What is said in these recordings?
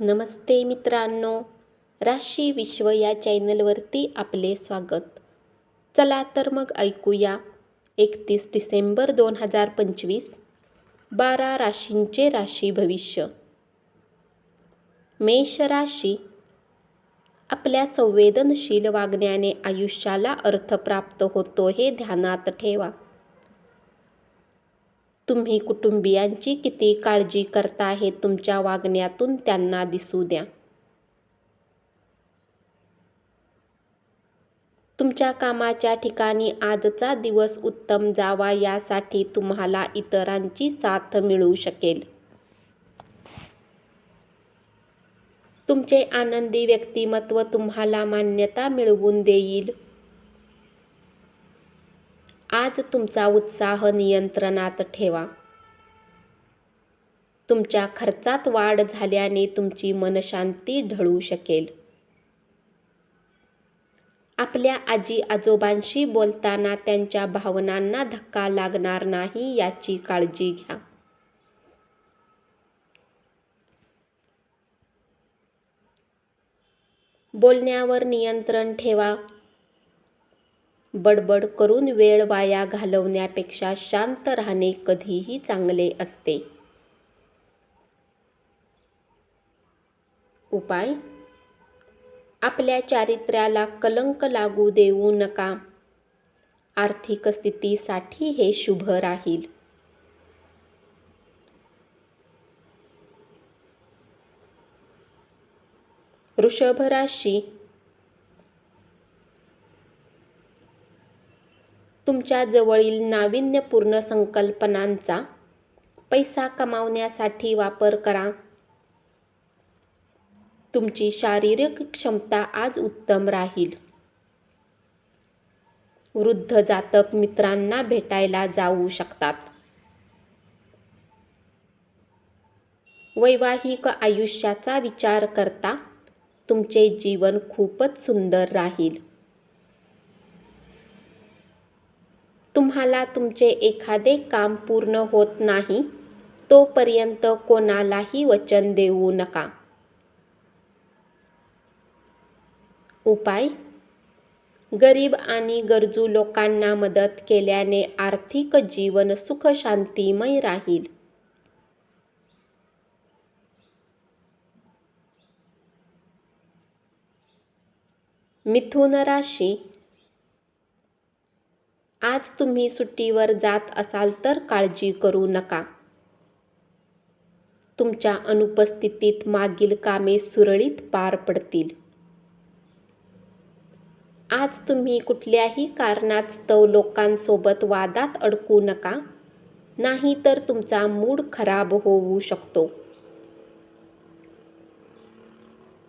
नमस्ते मित्रांनो, राशी विश्व या चॅनलवरती आपले स्वागत. चला तर मग ऐकूया 31 डिसेंबर 2025 12 राशींचे राशी भविष्य. मेष राशी. आपल्या संवेदनशील वागण्याने आयुष्याला अर्थ प्राप्त होतो हे ध्यानात ठेवा. तुम्ही कुटुंबियांची किती काळजी करता हे तुमच्या वागण्यातून त्यांना दिसू द्या. तुमच्या कामाच्या ठिकाणी आजचा दिवस उत्तम जावा यासाठी तुम्हाला इतरांची साथ मिळू शकेल. तुमचे आनंदी व्यक्तिमत्व तुम्हाला मान्यता मिळवून देईल. आज तुमचा उत्साह नियंत्रणात ठेवा. तुमच्या खर्चात वाढ झाल्याने तुमची मनशांती ढळू शकेल. आपल्या आजी आजोबांशी बोलताना त्यांच्या भावनांना धक्का लागणार नाही याची काळजी घ्या. बोलण्यावर नियंत्रण ठेवा. बडबड करून वेळ वाया घालवण्यापेक्षा शांत राहणे कधीही चांगले असते. उपाय. आपल्या चारित्र्याला कलंक लागू देऊ नका. आर्थिक स्थितीसाठी हे शुभ राहील. वृषभ राशी. तुमच्या जवळील नाविन्यपूर्ण संकल्पनांचा पैसा कमावण्यासाठी वापर करा. तुमची शारीरिक क्षमता आज उत्तम राहील. वृद्ध जातक मित्रांना भेटायला जाऊ शकतात. वैवाहिक आयुष्याचा विचार करता तुमचे जीवन खूपच सुंदर राहील. तुम्हाला तुमचे एखादे काम पूर्ण होत नाही तोपर्यंत कोणालाही वचन देऊ नका. उपाय. गरीब आणि गरजू लोकांना मदत केल्याने आर्थिक जीवन सुख शांतिमय राहील. मिथुन राशी. आज तुम्ही सुट्टीवर जात असाल तर काळजी करू नका. तुमच्या अनुपस्थितीत मागील कामे सुरळीत पार पडतील. आज तुम्ही कुठल्याही कारणास्तव लोकांसोबत वादात अडकू नका, नाहीतर तुमचा मूड खराब होऊ शकतो.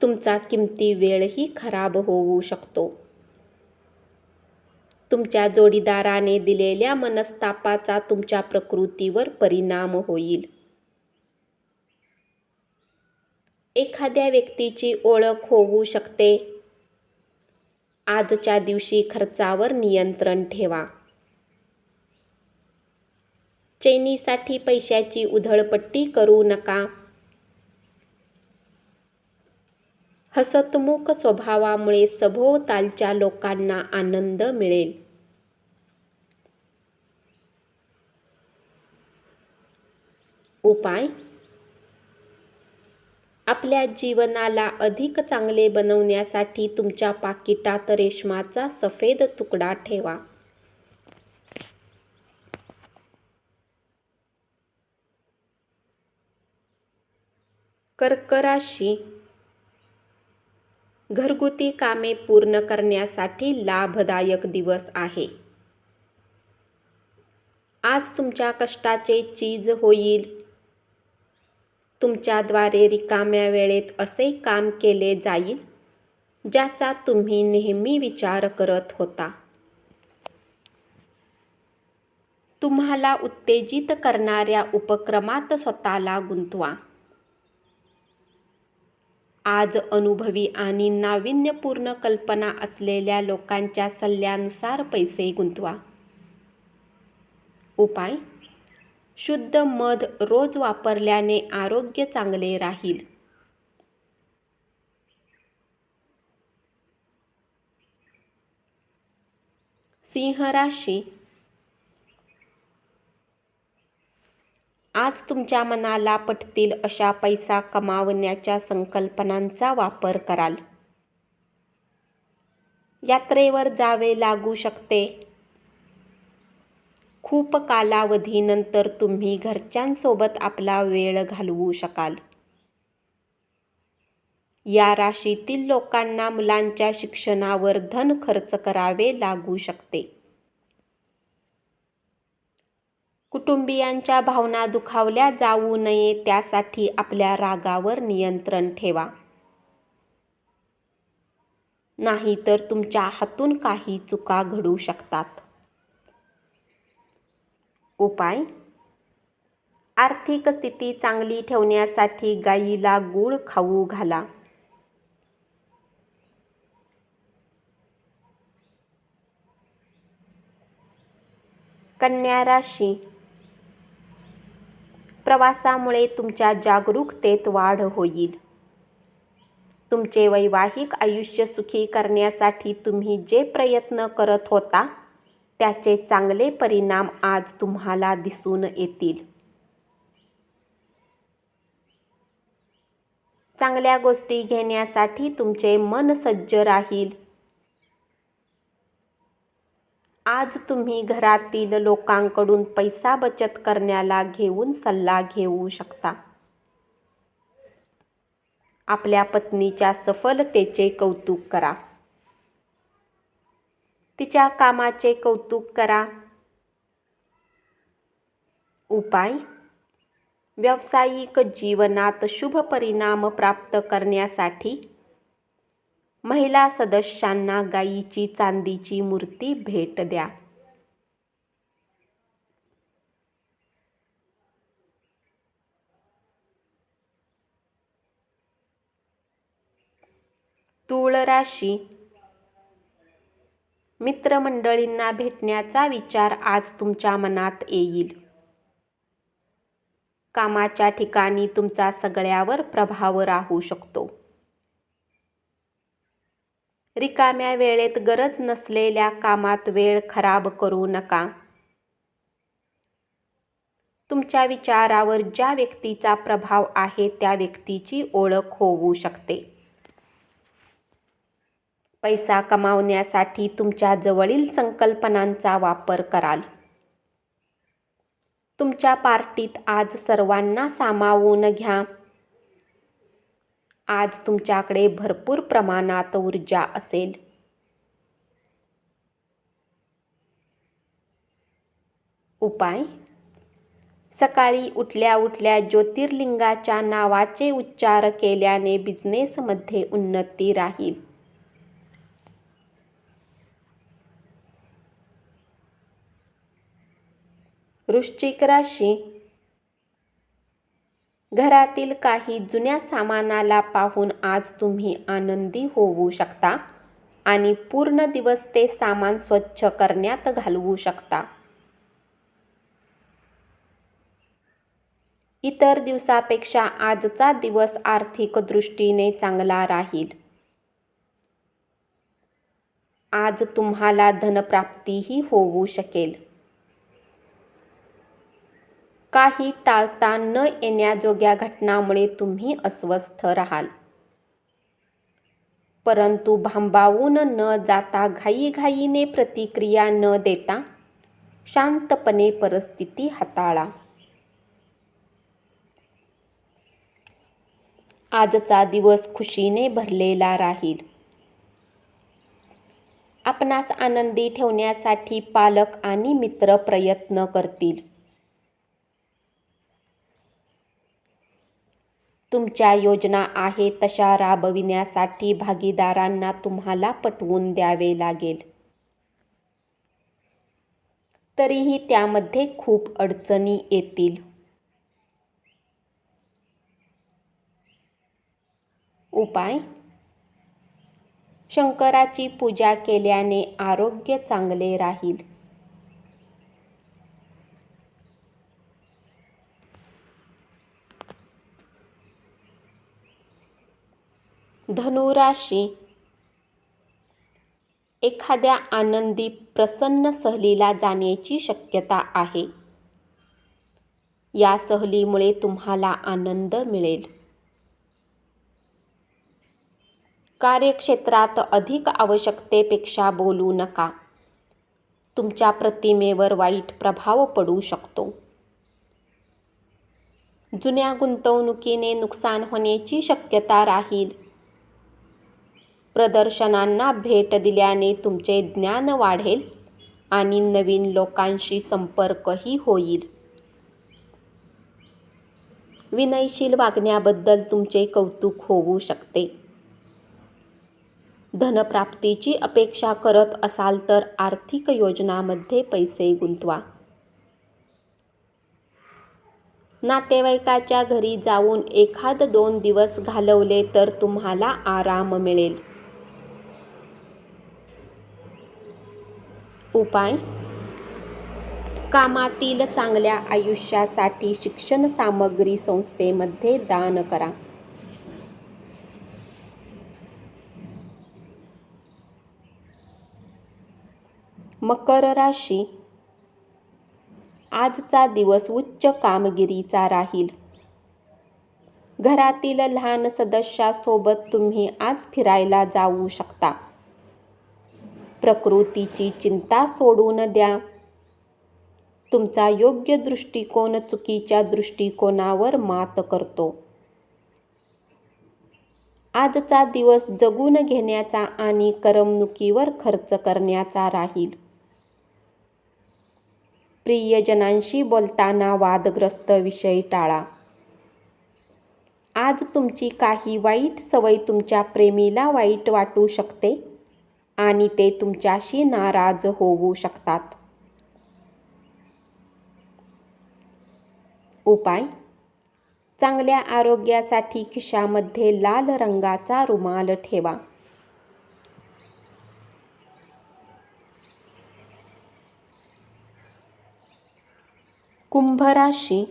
तुमचा किमती वेळही खराब होऊ शकतो. तुमच्या जोडीदाराने दिलेल्या मनस्तापाचा तुमच्या प्रकृतीवर परिणाम होईल. एखाद्या व्यक्तीची ओळख होऊ शकते. आजच्या दिवशी खर्चावर नियंत्रण ठेवा. चैनीसाठी पैशाची उधळपट्टी करू नका. हसतमुख स्वभावामुळे सभोवतालच्या लोकांना आनंद मिळेल. उपाय. आपल्या जीवनाला अधिक चांगले बनवण्यासाठी तुमच्या पाकिटात रेशमाचा सफेद तुकडा ठेवा. कर्क राशी. घरगुती कामे पूर्ण करण्यासाठी लाभदायक दिवस आहे. आज तुमच्या कष्टाचे चीज होईल. तुमच्याद्वारे रिकाम्या वेळेत असे काम केले जाईल ज्याचा तुम्ही नेहमी विचार करत होता. तुम्हाला उत्तेजित करणाऱ्या उपक्रमात स्वतःला गुंतवा. आज अनुभवी आणि नाविन्यपूर्ण कल्पना असलेल्या लोकांच्या सल्ल्यानुसार पैसे गुंतवा. उपाय. शुद्ध मध रोज वापरल्याने आरोग्य चांगले राहील. सिंह राशी, आज तुमच्या मनाला पटतील अशा पैसा कमावण्याच्या संकल्पनांचा वापर कराल. यात्रेवर जावे लागू शकते. खूप कालावधीनंतर तुम्ही घरच्यांसोबत आपला वेळ घालवू शकाल. या राशीतील लोकांना मुलांच्या शिक्षणावर धन खर्च करावे लागू शकते. कुटुंबियांच्या भावना दुखावल्या जाऊ नये त्यासाठी आपल्या रागावर नियंत्रण ठेवा. नाहीतर तुमच्या हातून काही चुका घडू शकतात. उपाय: आर्थिक स्थिती चांगली ठेवण्यासाठी गायीला गूळ खाऊ घाला. कन्या राशी, प्रवासामुळे तुमच्या जागरूकतेत वाढ होईल. तुमचे वैवाहिक आयुष्य सुखी करण्यासाठी तुम्ही जे प्रयत्न करत होता त्याचे चांगले परिणाम आज तुम्हाला दिसून येतील. चांगल्या गोष्टी घेण्यासाठी तुमचे मन सज्ज राहील. आज तुम्ही घरातील लोकांकडून पैसा बचत करण्याला घेऊन सल्ला घेऊ शकता. आपल्या पत्नीच्या सफलतेचे कौतुक करा. तिच्या कामाचे कौतुक करा. उपाय: व्यावसायिक जीवनात शुभ परिणाम प्राप्त करण्यासाठी महिला सदस्यांना गायीची चांदीची मूर्ती भेट द्या. तूळ राशी, मित्रमंडळींना भेटण्याचा विचार आज तुमच्या मनात येईल. कामाच्या ठिकाणी तुमचा सगळ्यावर प्रभाव राहू शकतो. रिकाम्या वेळेत गरज नसलेल्या कामात वेळ खराब करू नका. तुमच्या विचारावर ज्या व्यक्तीचा प्रभाव आहे त्या व्यक्तीची ओळख होऊ शकते. पैसा कमावण्यासाठी तुमच्या जवळील संकल्पनांचा वापर कराल. तुमच्या पार्टीत आज सर्वांना सामावून घ्या. आज तुमच्याकडे भरपूर प्रमाणात ऊर्जा असेल. उपाय: सकाळी उठल्या उठल्या ज्योतिर्लिंगाच्या नावाचे उच्चार केल्याने बिझनेसमध्ये उन्नती राहील. वृश्चिक राशी, घरातील काही जुन्या सामानाला पाहून आज तुम्ही आनंदी होऊ शकता आणि पूर्ण दिवस ते सामान स्वच्छ करण्यात घालवू शकता. इतर दिवसापेक्षा आजचा दिवस आर्थिक दृष्टीने चांगला राहील. आज तुम्हाला धनप्राप्तीही होऊ शकेल. काही टाळता न येण्याजोग्या घटनांमुळे तुम्ही अस्वस्थ राहाल. परंतु भांबावून न जाता घाईघाईने प्रतिक्रिया न देता शांतपणे परिस्थिती हाताळा. आजचा दिवस खुशीने भरलेला राहील. आपणास आनंदी ठेवण्यासाठी पालक आणि मित्र प्रयत्न करतील. तुमच्या योजना आहे तशा राबविण्यासाठी भागीदारांना तुम्हाला पटवून द्यावे लागेल. तरीही त्यामध्ये खूप अडचणी येतील. उपाय: शंकराची पूजा केल्याने आरोग्य चांगले राहील. धनु राशी, एखाद्या आनंदी प्रसन्न सहलीला जाण्याची शक्यता आहे. या सहलीमुळे तुम्हाला आनंद मिळेल. कार्यक्षेत्रात अधिक आवश्यकतेपेक्षा बोलू नका. तुमच्या प्रतिमेवर वाईट प्रभाव पडू शकतो. जुन्या गुंतवणुकीने नुकसान होण्याची शक्यता राहील. प्रदर्शनांना भेट दिल्याने तुमचे ज्ञान वाढेल आणि नवीन लोकांशी संपर्कही होईल. विनयशील वागण्याबद्दल तुमचे कौतुक होऊ शकते. धनप्राप्तीची अपेक्षा करत असाल तर आर्थिक योजनांमध्ये पैसे गुंतवा. नातेवाईकाच्या घरी जाऊन 1-2 दिवस घालवले तर तुम्हाला आराम मिळेल. उपाय: कामातील चांगल्या आयुष्यासाठी शिक्षण सामग्री संस्थेमध्ये दान करा. मकर राशी. आजचा दिवस उच्च कामगिरीचा राहील. घरातील लहान सदस्यासोबत तुम्ही आज फिरायला जाऊ शकता. प्रकृतीची चिंता सोडून द्या. तुमचा योग्य दृष्टिकोन चुकीच्या दृष्टिकोनावर मात करतो. आजचा दिवस जगून घेण्याचा आणि करमणुकीवर खर्च करण्याचा राहील. प्रियजनांशी बोलताना वादग्रस्त विषय टाळा. आज तुमची काही वाईट सवय तुमच्या प्रेमीला वाईट वाटू शकते आणि ते तुमच्याशी नाराज होऊ शकतात. उपाय: चांगल्या आरोग्यासाठी खिशामध्ये लाल रंगाचा रुमाल ठेवा. कुंभ राशी.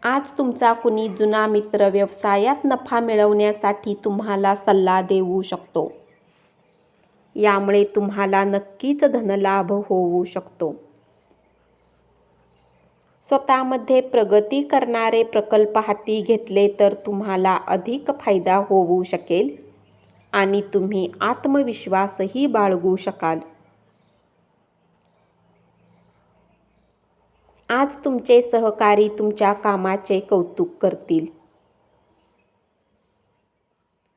आज तुमचा कुणी जुना मित्र व्यवसायात नफा मिळवण्यासाठी तुम्हाला सल्ला देऊ शकतो. यामुळे तुम्हाला नक्कीच धनलाभ होऊ शकतो. स्वतःमध्ये प्रगती करणारे प्रकल्प हाती घेतले तर तुम्हाला अधिक फायदा होऊ शकेल आणि तुम्ही आत्मविश्वासही बाळगू शकाल. आज तुमचे सहकारी तुमच्या कामाचे कौतुक करतील.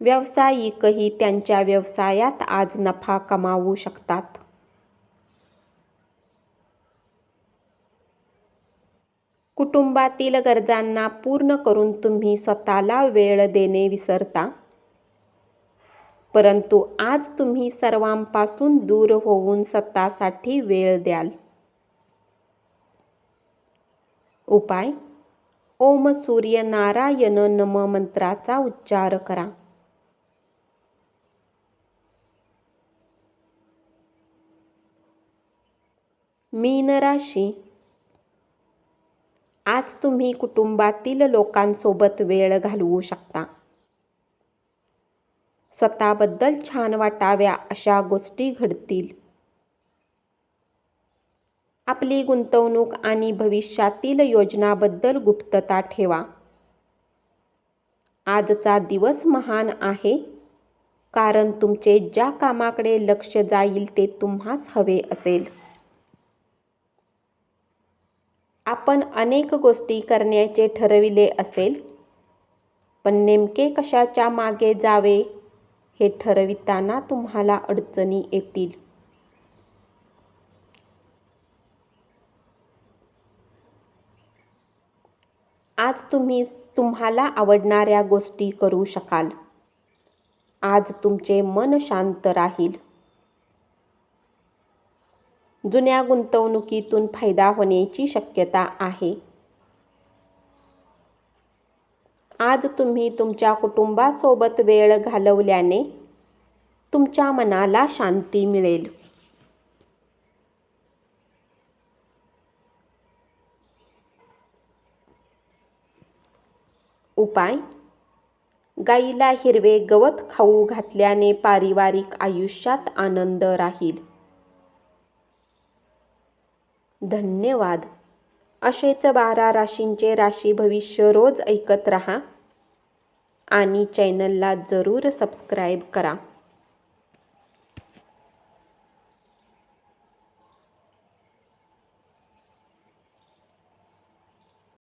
व्यावसायिकही त्यांच्या व्यवसायात आज नफा कमावू शकतात. कुटुंबातील गरजांना पूर्ण करून तुम्ही स्वतःला वेळ देणे विसरता. परंतु आज तुम्ही सर्वांपासून दूर होऊन स्वतःसाठी वेळ द्याल. उपाय: ओम सूर्य नारायण नम मंत्राचा उच्चार करा. मीन राशी. आज तुम्ही कुटुंबातील लोकांसोबत वेळ घालवू शकता. स्वतःबद्दल छान वाटाव्या अशा गोष्टी घडतील. आपली गुंतवणूक आणि भविष्यातील योजनाबद्दल गुप्तता ठेवा. आजचा दिवस महान आहे कारण तुमचे ज्या कामाकडे लक्ष जाईल ते तुम्हास हवे असेल. आपण अनेक गोष्टी करण्याचे ठरविले असेल, पण नेमके कशाच्या मागे जावे हे ठरविताना तुम्हाला अडचणी येतील. आज तुम्ही तुम्हाला आवडणाऱ्या गोष्टी करू शकाल. आज तुमचे मन शांत राहील. जुन्या गुंतवणुकीतून फायदा होण्याची शक्यता आहे. आज तुम्ही तुमच्या कुटुंबासोबत वेळ घालवल्याने तुमच्या मनाला शांती मिळेल. उपाय: गाईला हिरवे गवत खाऊ घातल्याने पारिवारिक आयुष्यात आनंद राहील. धन्यवाद. असेच 12 राशींचे राशी भविष्य रोज ऐकत रहा आणि चॅनलला जरूर सबस्क्राईब करा.